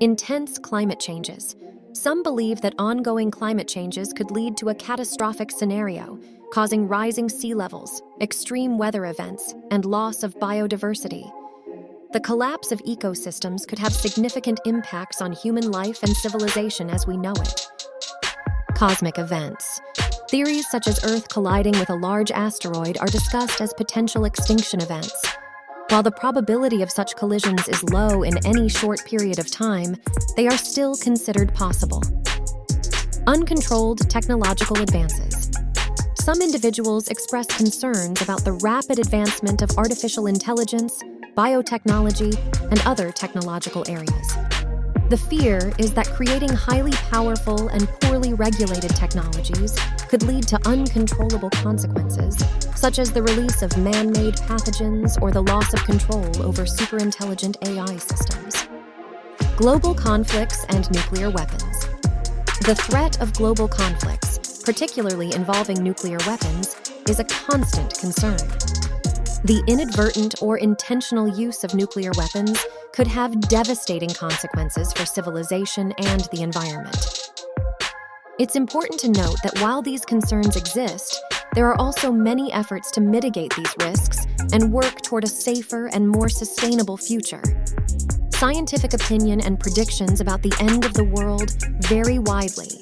Intense climate changes. Some believe that ongoing climate changes could lead to a catastrophic scenario, causing rising sea levels, extreme weather events, and loss of biodiversity. The collapse of ecosystems could have significant impacts on human life and civilization as we know it. Cosmic events. Theories such as Earth colliding with a large asteroid are discussed as potential extinction events. While the probability of such collisions is low in any short period of time, they are still considered possible. Uncontrolled technological advances. Some individuals express concerns about the rapid advancement of artificial intelligence, biotechnology, and other technological areas. The fear is that creating highly powerful and poorly regulated technologies could lead to uncontrollable consequences, such as the release of man-made pathogens or the loss of control over superintelligent AI systems. Global conflicts and nuclear weapons. The threat of global conflicts, particularly involving nuclear weapons, is a constant concern. The inadvertent or intentional use of nuclear weapons could have devastating consequences for civilization and the environment. It's important to note that while these concerns exist, there are also many efforts to mitigate these risks and work toward a safer and more sustainable future. Scientific opinion and predictions about the end of the world vary widely,